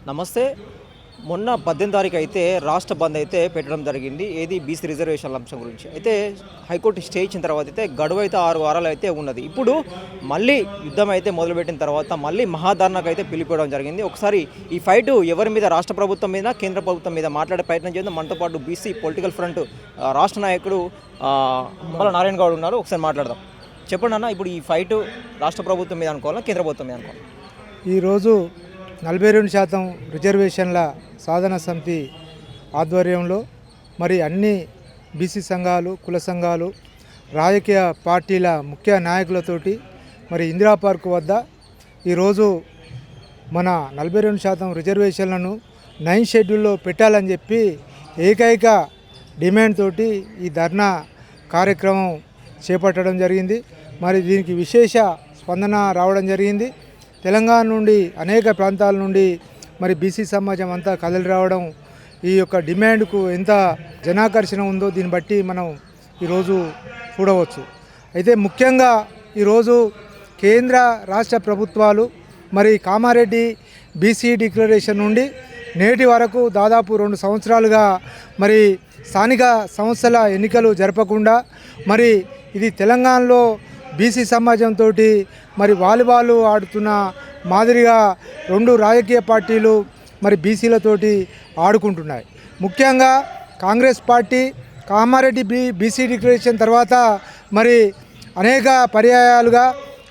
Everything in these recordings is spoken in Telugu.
నమస్తే. మొన్న 18 తారీఖు అయితే రాష్ట్ర బంద్ అయితే పెట్టడం జరిగింది. ఏది బీసీ రిజర్వేషన్ల అంశం గురించి. అయితే హైకోర్టు స్టే ఇచ్చిన తర్వాత అయితే గడువు అయితే 6 వారాలు అయితే ఉన్నది. ఇప్పుడు మళ్ళీ యుద్ధం అయితే మొదలుపెట్టిన తర్వాత మళ్ళీ మహాధర్నాకు అయితే పిలిపివ్వడం జరిగింది. ఒకసారి ఈ ఫైట్ ఎవరి మీద, రాష్ట్ర ప్రభుత్వం మీద, కేంద్ర ప్రభుత్వం మీద మాట్లాడే ప్రయత్నం చేద్దాం. మనతో పాటు బీసీ పొలిటికల్ ఫ్రంట్ రాష్ట్ర నాయకుడు అంబల నారాయణ గౌడ్ ఉన్నారు. ఒకసారి మాట్లాడదాం. చెప్పండి అన్న, ఇప్పుడు ఈ ఫైట్ రాష్ట్ర ప్రభుత్వం మీద అనుకోవాలా, కేంద్ర ప్రభుత్వం మీద అనుకోవాలి? ఈరోజు 42% రిజర్వేషన్ల సాధన సమితి ఆధ్వర్యంలో మరి అన్ని బీసీ సంఘాలు, కుల సంఘాలు, రాజకీయ పార్టీల ముఖ్య నాయకులతోటి మరి ఇందిరా పార్క్ వద్ద ఈరోజు మన 42% రిజర్వేషన్లను 9 షెడ్యూల్లో పెట్టాలని చెప్పి ఏకైక డిమాండ్ తోటి ఈ ధర్నా కార్యక్రమం చేపట్టడం జరిగింది. మరి దీనికి విశేష స్పందన రావడం జరిగింది. తెలంగాణ నుండి అనేక ప్రాంతాల నుండి మరి బీసీ సమాజం అంతా కదలి రావడం, ఈ యొక్క డిమాండ్కు ఎంత జనాకర్షణ ఉందో దీన్ని బట్టి మనం ఈరోజు చూడవచ్చు. అయితే ముఖ్యంగా ఈరోజు కేంద్ర రాష్ట్ర ప్రభుత్వాలు మరి కామారెడ్డి బీసీ డిక్లరేషన్ నుండి నేటి వరకు దాదాపు 2 సంవత్సరాలుగా మరి స్థానిక సంస్థల ఎన్నికలు జరపకుండా మరి ఇది తెలంగాణలో బీసీ సమాజంతో మరి వాలీబాల్ ఆడుతున్న మాదిరిగా 2 రాజకీయ పార్టీలు మరి బీసీలతోటి ఆడుకుంటున్నాయి. ముఖ్యంగా Congress party Kamareddy BC declaration తర్వాత మరి అనేక పర్యాయాలుగా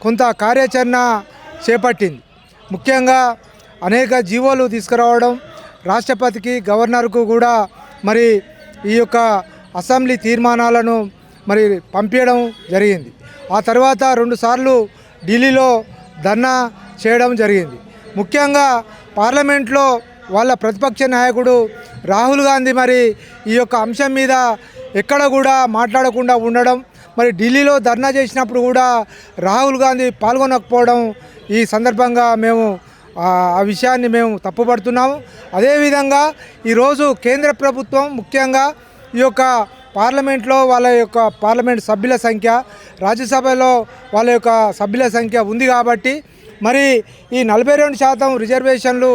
కొంత కార్యాచరణ చేపట్టింది. ముఖ్యంగా అనేక జీవోలు తీసుకురావడం, రాష్ట్రపతికి, గవర్నర్కు కూడా మరి ఈ యొక్క అసెంబ్లీ తీర్మానాలను మరి పంపించడం జరిగింది. ఆ తర్వాత 2 సార్లు ఢిల్లీలో ధర్నా చేయడం జరిగింది. ముఖ్యంగా పార్లమెంట్లో వాళ్ళ ప్రతిపక్ష నాయకుడు రాహుల్ గాంధీ మరి ఈ యొక్క అంశం మీద ఎక్కడ కూడా మాట్లాడకుండా ఉండడం, మరి ఢిల్లీలో ధర్నా చేసినప్పుడు కూడా రాహుల్ గాంధీ పాల్గొనకపోవడం, ఈ సందర్భంగా మేము ఆ విషయాన్ని మేము తప్పుపడుతున్నాము. అదేవిధంగా ఈరోజు కేంద్ర ప్రభుత్వం ముఖ్యంగా ఈ యొక్క పార్లమెంట్లో వాళ్ళ యొక్క పార్లమెంట్ సభ్యుల సంఖ్య, రాజ్యసభలో వాళ్ళ యొక్క సభ్యుల సంఖ్య ఉంది కాబట్టి మరి ఈ 42% రిజర్వేషన్లు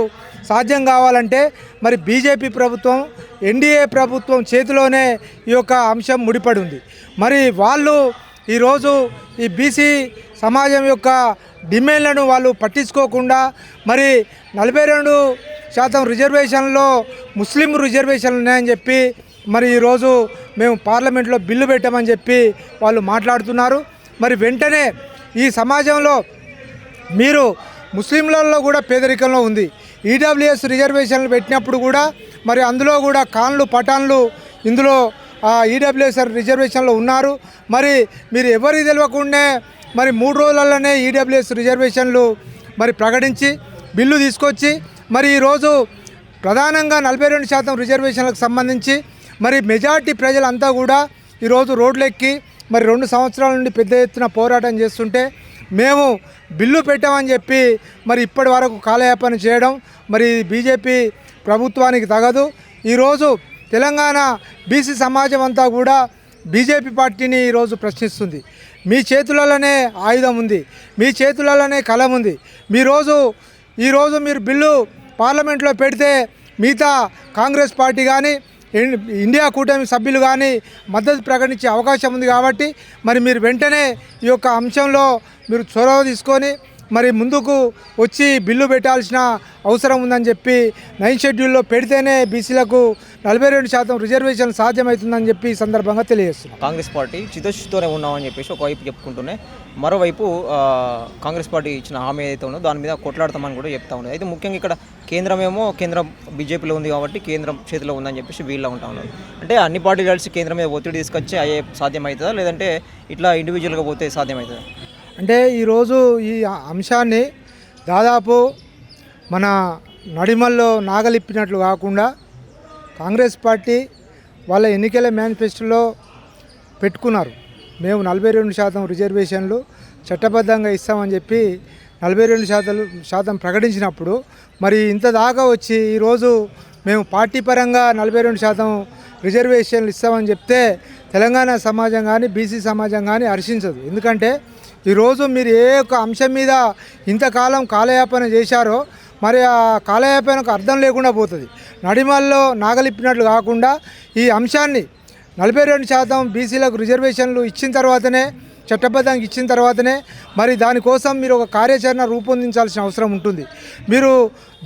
సాధ్యం కావాలంటే మరి బీజేపీ ప్రభుత్వం, ఎన్డీఏ ప్రభుత్వం చేతిలోనే ఈ యొక్క అంశం ముడిపడి ఉంది. మరి వాళ్ళు ఈరోజు ఈ బీసీ సమాజం యొక్క డిమాండ్లను వాళ్ళు పట్టించుకోకుండా మరి 42% రిజర్వేషన్లో ముస్లిం రిజర్వేషన్లు ఉన్నాయని చెప్పి మరి ఈరోజు మేము పార్లమెంట్లో బిల్లు పెట్టామని చెప్పి వాళ్ళు మాట్లాడుతున్నారు. మరి వెంటనే ఈ సమాజంలో మీరు ముస్లింలలో కూడా పేదరికంలో ఉంది. ఈడబ్ల్యూఎస్ రిజర్వేషన్లు పెట్టినప్పుడు కూడా మరి అందులో కూడా ఖాన్లు, పఠాన్లు ఇందులో ఈడబ్ల్యూఎస్ రిజర్వేషన్లో ఉన్నారు. మరి మీరు ఎవరికి తెలియకుండా మరి 3 రోజులలోనే ఈడబ్ల్యూఎస్ రిజర్వేషన్లు మరి ప్రకటించి బిల్లు తీసుకొచ్చి మరి ఈరోజు ప్రధానంగా 42% రిజర్వేషన్లకు సంబంధించి మరి మెజార్టీ ప్రజలంతా కూడా ఈరోజు రోడ్లెక్కి మరి 2 సంవత్సరాల నుండి పెద్ద ఎత్తున పోరాటం చేస్తుంటే మేము బిల్లు పెట్టామని చెప్పి మరి ఇప్పటి వరకు కాలయాపన చేయడం మరి బీజేపీ ప్రభుత్వానికి తగదు. ఈరోజు తెలంగాణ బీసీ సమాజం అంతా కూడా బీజేపీ పార్టీని ఈరోజు ప్రశ్నిస్తుంది. మీ చేతులలోనే ఆయుధం ఉంది, మీ చేతులలోనే కలం ఉంది. ఈరోజు మీరు బిల్లు పార్లమెంట్లో పెడితే మిగతా కాంగ్రెస్ పార్టీ కానీ ఇండియా కూటమి సభ్యులు కానీ మద్దతు ప్రకటించే అవకాశం ఉంది. కాబట్టి మరి మీరు వెంటనే ఈ యొక్క అంశంలో మీరు చొరవ తీసుకొని మరి ముందుకు వచ్చి బిల్లు పెట్టాల్సిన అవసరం ఉందని చెప్పి 9 షెడ్యూల్లో పెడితేనే బీసీలకు 42% రిజర్వేషన్ సాధ్యమవుతుందని చెప్పి ఈ సందర్భంగా తెలియజేస్తున్నాం. కాంగ్రెస్ పార్టీ చిత్తశుద్ధితోనే ఉన్నామని చెప్పేసి ఒకవైపు చెప్పుకుంటూనే మరోవైపు కాంగ్రెస్ పార్టీ ఇచ్చిన హామీ ఏదైతే ఉందో దాని మీద కొట్లాడతామని కూడా చెప్తా ఉన్నది. అయితే ముఖ్యంగా ఇక్కడ కేంద్రం బీజేపీలో ఉంది కాబట్టి కేంద్రం చేతిలో ఉందని చెప్పేసి వీళ్ళ ఉంటా ఉన్నారు. అంటే అన్ని పార్టీలు కలిసి కేంద్రం మీద ఒత్తిడి తీసుకొచ్చి అయ్యే సాధ్యమవుతుందా, లేదంటే ఇట్లా ఇండివిజువల్గా పోతే సాధ్యమవుతుందా? అంటే ఈరోజు ఈ అంశాన్ని దాదాపు మన నడిమల్లో నాగలిప్పినట్లు కాకుండా కాంగ్రెస్ పార్టీ వాళ్ళ ఎన్నికల మేనిఫెస్టోలో పెట్టుకున్నారు. మేము 42% రిజర్వేషన్లు చట్టబద్ధంగా ఇస్తామని చెప్పి 42% ప్రకటించినప్పుడు మరి ఇంత దాకా వచ్చి ఈరోజు మేము పార్టీ పరంగా 42% రిజర్వేషన్లు ఇస్తామని చెప్తే తెలంగాణ సమాజం కానీ బీసీ సమాజం కానీ హర్షించదు. ఎందుకంటే ఈరోజు మీరు ఏ ఒక్క అంశం మీద ఇంతకాలం కాలయాపన చేశారో మరి ఆ కాలయాపనకు అర్థం లేకుండా పోతుంది. నడిమల్లో నాగలిప్పినట్లు కాకుండా ఈ అంశాన్ని 42% బీసీలకు రిజర్వేషన్లు ఇచ్చిన తర్వాతనే, చట్టబద్ధంగా ఇచ్చిన తర్వాతనే మరి దానికోసం మీరు ఒక కార్యాచరణ రూపొందించాల్సిన అవసరం ఉంటుంది. మీరు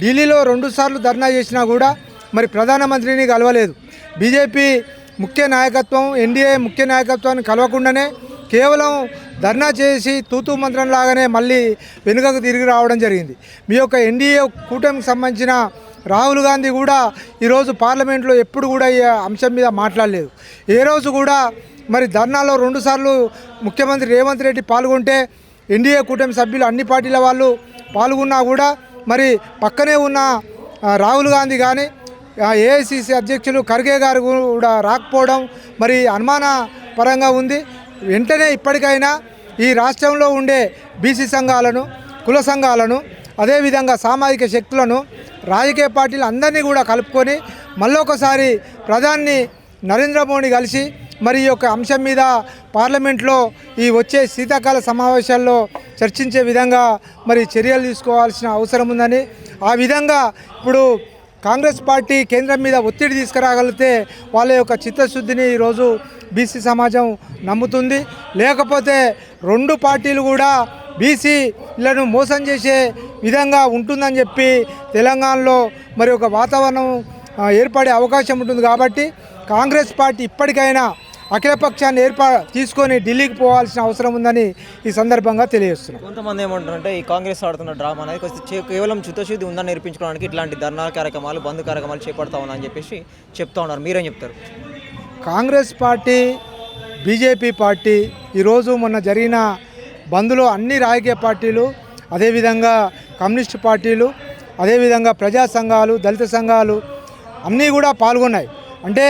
ఢిల్లీలో 2 సార్లు ధర్నా చేసినా కూడా మరి ప్రధానమంత్రిని కలవలేదు. బీజేపీ ముఖ్య నాయకత్వం, ఎన్డీఏ ముఖ్య నాయకత్వాన్ని కలవకుండానే కేవలం ధర్నా చేసి తూతూ మంత్రం లాగానే మళ్ళీ వెనుకకు తిరిగి రావడం జరిగింది. మీ యొక్క ఎన్డీఏ కూటమికి సంబంధించిన రాహుల్ గాంధీ కూడా ఈరోజు పార్లమెంట్లో ఎప్పుడు కూడా ఈ అంశం మీద మాట్లాడలేదు. ఏ రోజు కూడా మరి ధర్నాలో 2 సార్లు ముఖ్యమంత్రి రేవంత్ రెడ్డి పాల్గొంటే ఎన్డీఏ కూటమి సభ్యులు అన్ని పార్టీల వాళ్ళు పాల్గొన్నా కూడా మరి పక్కనే ఉన్న రాహుల్ గాంధీ కానీ ఏఐసిసి అధ్యక్షులు ఖర్గే గారు కూడా రాకపోవడం మరి అనుమానపరంగా ఉంది. వెంటనే ఇప్పటికైనా ఈ రాష్ట్రంలో ఉండే బీసీ సంఘాలను, కుల సంఘాలను, అదేవిధంగా సామాజిక శక్తులను, రాజకీయ పార్టీలు అందరినీ కూడా కలుపుకొని మళ్ళొకసారి ప్రధాని నరేంద్ర మోడీ కలిసి మరి ఈ యొక్క అంశం మీద పార్లమెంట్లో ఈ వచ్చే శీతాకాల సమావేశాల్లో చర్చించే విధంగా మరి చర్యలు తీసుకోవాల్సిన అవసరం ఉందని, ఆ విధంగా ఇప్పుడు కాంగ్రెస్ పార్టీ కేంద్రం మీద ఒత్తిడి తీసుకురాగలిగితే వాళ్ళ యొక్క చిత్తశుద్ధిని ఈరోజు బీసీ సమాజం నమ్ముతుంది. లేకపోతే 2 పార్టీలు కూడా బీసీలను మోసం చేసే విధంగా ఉంటుందని చెప్పి తెలంగాణలో మరి ఒక వాతావరణం ఏర్పడే అవకాశం ఉంటుంది. కాబట్టి కాంగ్రెస్ పార్టీ ఇప్పటికైనా అఖిలపక్షాన్ని తీసుకొని ఢిల్లీకి పోవాల్సిన అవసరం ఉందని ఈ సందర్భంగా తెలియజేస్తున్నాం. కొంతమంది ఏమంటారంటే ఈ కాంగ్రెస్ ఆడుతున్న డ్రామా అనేది కేవలం చిత్తశుద్ధి ఉందని నేర్పించుకోవడానికి ఇట్లాంటి ధర్నా కార్యక్రమాలు, బంద్ కార్యక్రమాలు చేపడతా ఉన్నాయని చెప్పేసి చెప్తా ఉన్నారు. మీరేం చెప్తారు? కాంగ్రెస్ పార్టీ, బీజేపీ పార్టీ ఈరోజు మొన్న జరిగిన బంద్లో అన్ని రాజకీయ పార్టీలు, అదేవిధంగా కమ్యూనిస్టు పార్టీలు, అదేవిధంగా ప్రజా సంఘాలు, దళిత సంఘాలు అన్నీ కూడా పాల్గొన్నాయి. అంటే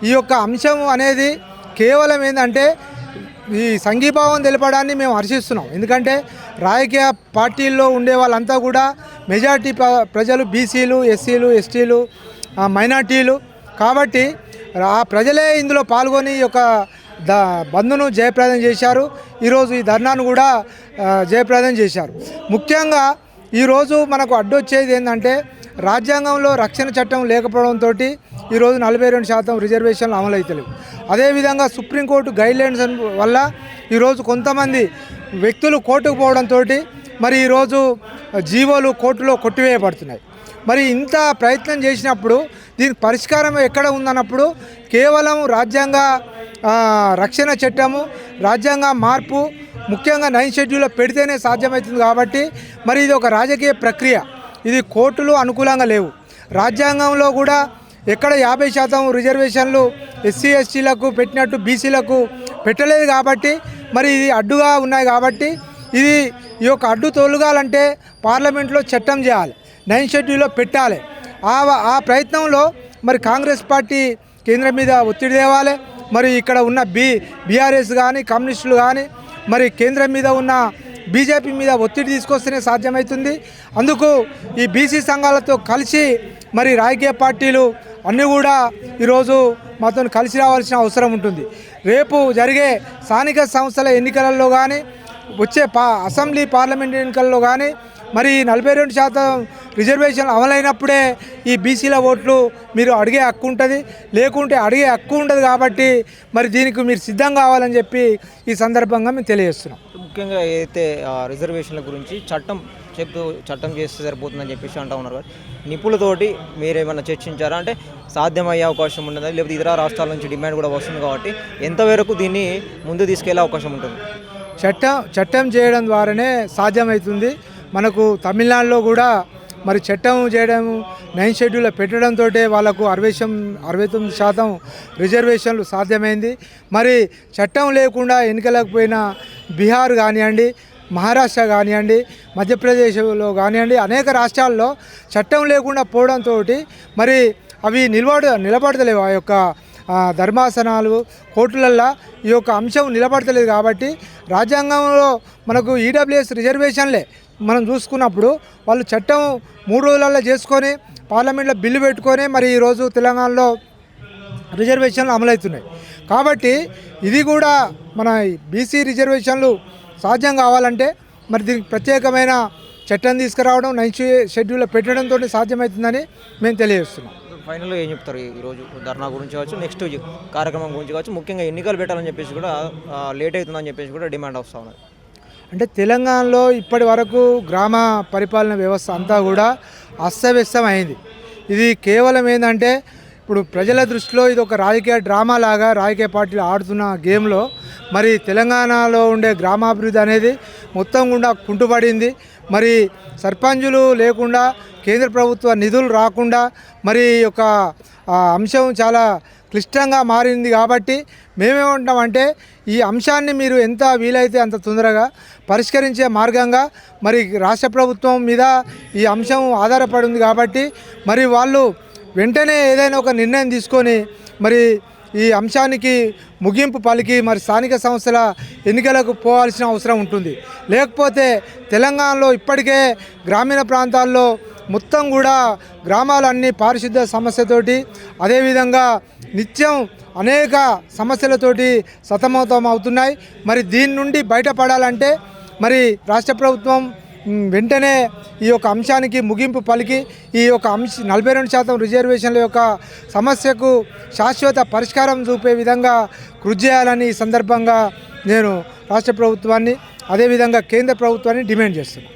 ఈ యొక్క అంశం అనేది కేవలం ఏంటంటే ఈ సంఘీభావం తెలపడాన్ని మేము హర్షిస్తున్నాం. ఎందుకంటే రాజకీయ పార్టీల్లో ఉండే వాళ్ళంతా కూడా మెజార్టీ ప్రజలు బీసీలు, ఎస్సీలు, ఎస్టీలు, మైనార్టీలు. కాబట్టి ఆ ప్రజలే ఇందులో పాల్గొని ఈ యొక్క బంద్ను జయప్రదం చేశారు. ఈరోజు ఈ ధర్నాను కూడా జయప్రదం చేశారు. ముఖ్యంగా ఈరోజు మనకు అడ్డొచ్చేది ఏంటంటే రాజ్యాంగంలో రక్షణ చట్టం లేకపోవడంతో ఈరోజు 42% రిజర్వేషన్లు అమలు అవుతలేవు. అదేవిధంగా సుప్రీంకోర్టు గైడ్లైన్స్ వల్ల ఈరోజు కొంతమంది వ్యక్తులు కోర్టుకు పోవడంతో మరి ఈరోజు జీవోలు కోర్టులో కొట్టివేయబడుతున్నాయి. మరి ఇంత ప్రయత్నం చేసినప్పుడు దీనికి పరిష్కారం ఎక్కడ ఉందన్నప్పుడు కేవలం రాజ్యాంగ రక్షణ చట్టము, రాజ్యాంగ మార్పు ముఖ్యంగా 9th షెడ్యూల్లో పెడితేనే సాధ్యమవుతుంది. కాబట్టి మరి ఇది ఒక రాజకీయ ప్రక్రియ, ఇది కోర్టులు అనుకూలంగా లేవు. రాజ్యాంగంలో కూడా ఎక్కడ 50% రిజర్వేషన్లు ఎస్సీ ఎస్టీలకు పెట్టినట్టు బీసీలకు పెట్టలేదు. కాబట్టి మరి ఇది అడ్డుగా ఉన్నాయి. కాబట్టి ఈ యొక్క అడ్డు తొలగాలంటే పార్లమెంట్లో చట్టం చేయాలి, 9th షెడ్యూల్లో పెట్టాలి. ఆ ప్రయత్నంలో మరి కాంగ్రెస్ పార్టీ కేంద్రం మీద ఒత్తిడి తేవాలి. మరి ఇక్కడ ఉన్న బీఆర్ఎస్ కానీ, కమ్యూనిస్టులు కానీ మరి కేంద్రం మీద ఉన్న బీజేపీ మీద ఒత్తిడి తీసుకొస్తేనే సాధ్యమవుతుంది. అందుకు ఈ బీసీ సంఘాలతో కలిసి మరి రాజకీయ పార్టీలు అన్నీ కూడా ఈరోజు మాతో కలిసి రావాల్సిన అవసరం ఉంటుంది. రేపు జరిగే స్థానిక సంస్థల ఎన్నికలలో కానీ, వచ్చే అసెంబ్లీ పార్లమెంట్ ఎన్నికల్లో కానీ మరి 42% రిజర్వేషన్లు అమలైనప్పుడే ఈ బీసీల ఓట్లు మీరు అడిగే హక్కు ఉంటుంది, లేకుంటే అడిగే హక్కు ఉండదు. కాబట్టి మరి దీనికి మీరు సిద్ధం కావాలని చెప్పి ఈ సందర్భంగా మేము తెలియజేస్తున్నాం. ముఖ్యంగా ఏదైతే రిజర్వేషన్ల గురించి చట్టం చేస్తే సరిపోతుందని చెప్పేసి అంటూ ఉన్నారు. నిపుణులతోటి మీరేమన్నా చర్చించారా? అంటే సాధ్యమయ్యే అవకాశం ఉండదు, లేకపోతే ఇతర రాష్ట్రాల నుంచి డిమాండ్ కూడా వస్తుంది. కాబట్టి ఎంతవరకు దీన్ని ముందు తీసుకెళ్లే అవకాశం ఉంటుంది? చట్టం చేయడం ద్వారానే సాధ్యమవుతుంది. మనకు తమిళనాడులో కూడా మరి చట్టం చేయడం 9th షెడ్యూల్లో పెట్టడంతో వాళ్ళకు 69% రిజర్వేషన్లు సాధ్యమైంది. మరి చట్టం లేకుండా ఎన్నికలకు పోయిన బీహార్ కానివ్వండి, మహారాష్ట్ర కానివ్వండి, మధ్యప్రదేశ్లో కానివ్వండి, అనేక రాష్ట్రాల్లో చట్టం లేకుండా పోవడంతో మరి అవి నిలబడతలేవు. ఆ యొక్క ధర్మాసనాలు, కోర్టులల్లో ఈ యొక్క అంశం నిలబడతలేదు. కాబట్టి రాజ్యాంగంలో మనకు ఈడబ్ల్యూఎస్ రిజర్వేషన్లే మనం చూసుకున్నప్పుడు వాళ్ళు చట్టం 3 రోజులలో చేసుకొని పార్లమెంట్లో బిల్లు పెట్టుకొని మరి ఈరోజు తెలంగాణలో రిజర్వేషన్లు అమలవుతున్నాయి. కాబట్టి ఇది కూడా మన బీసీ రిజర్వేషన్లు సాధ్యం కావాలంటే మరి దీనికి ప్రత్యేకమైన చట్టం తీసుకురావడం 9th షెడ్యూల్లో పెట్టడంతో సాధ్యమవుతుందని మేము తెలియజేస్తున్నాం. ఫైనల్గా ఏం చెప్తారు ఈరోజు ధర్నా గురించి కావచ్చు, నెక్స్ట్ కార్యక్రమం గురించి కావచ్చు, ముఖ్యంగా ఎన్నికలు పెట్టాలని చెప్పేసి కూడా లేట్ అవుతుందని చెప్పేసి కూడా డిమాండ్ వస్తూ ఉన్నది. అంటే తెలంగాణలో ఇప్పటి వరకు గ్రామ పరిపాలన వ్యవస్థ అంతా కూడా అస్తవ్యస్తం అయింది. ఇది కేవలం ఏంటంటే ఇప్పుడు ప్రజల దృష్టిలో ఇది ఒక రాజకీయ డ్రామా లాగా రాజకీయ పార్టీలు ఆడుతున్న గేమ్లో మరి తెలంగాణలో ఉండే గ్రామాభివృద్ధి అనేది మొత్తం కూడా కుంటుపడింది. మరి సర్పంచులు లేకుండా కేంద్ర ప్రభుత్వ నిధులు రాకుండా మరి ఒక అంశం చాలా క్లిష్టంగా మారింది. కాబట్టి మేమేమంటామంటే ఈ అంశాన్ని మీరు ఎంత వీలైతే అంత తొందరగా పరిష్కరించే మార్గంగా మరి రాష్ట్ర ప్రభుత్వం మీద ఈ అంశం ఆధారపడి ఉంది. కాబట్టి మరి వాళ్ళు వెంటనే ఏదైనా ఒక నిర్ణయం తీసుకొని మరి ఈ అంశానికి ముగింపు పలికి మరి స్థానిక సంస్థల ఎన్నికలకు పోవాల్సిన అవసరం ఉంటుంది. లేకపోతే తెలంగాణలో ఇప్పటికే గ్రామీణ ప్రాంతాల్లో మొత్తం కూడా గ్రామాలన్నీ పారిశుద్ధ్య సమస్యతోటి అదేవిధంగా నిత్యం అనేక సమస్యలతోటి సతమతం అవుతున్నాయి. మరి దీని నుండి బయటపడాలంటే మరి రాష్ట్ర ప్రభుత్వం వెంటనే ఈ యొక్క అంశానికి ముగింపు పలికి ఈ యొక్క 42% రిజర్వేషన్ల యొక్క సమస్యకు శాశ్వత పరిష్కారం చూపే విధంగా కృషి చేయాలని ఈ సందర్భంగా నేను రాష్ట్ర ప్రభుత్వాన్ని అదేవిధంగా కేంద్ర ప్రభుత్వాన్ని డిమాండ్ చేస్తున్నాను.